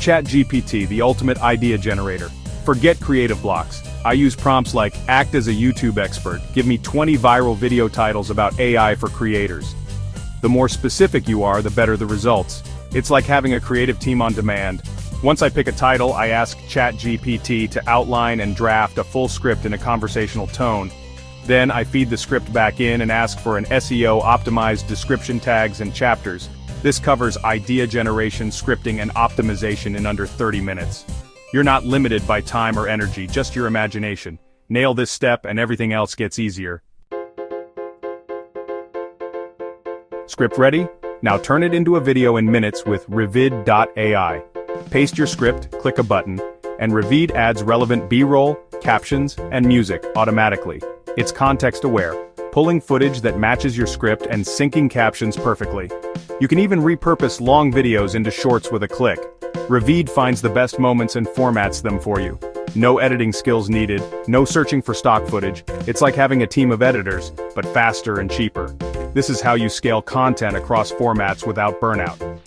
ChatGPT, the ultimate idea generator. Forget creative blocks. I use prompts like, act as a YouTube expert, give me 20 viral video titles about AI for creators. The more specific you are, the better the results. It's like having a creative team on demand. Once I pick a title, I ask ChatGPT to outline and draft a full script in a conversational tone. Then I feed the script back in and ask for an SEO-optimized description, tags, and chapters. This covers idea generation, scripting, and optimization in under 30 minutes. You're not limited by time or energy, just your imagination. Nail this step and everything else gets easier. Script ready? Now turn it into a video in minutes with Revid.ai. Paste your script, click a button, and Revid adds relevant B-roll, captions, and music automatically. It's context-aware, pulling footage that matches your script and syncing captions perfectly. You can even repurpose long videos into shorts with a click. Revid finds the best moments and formats them for you. No editing skills needed, no searching for stock footage. It's like having a team of editors, but faster and cheaper. This is how you scale content across formats without burnout.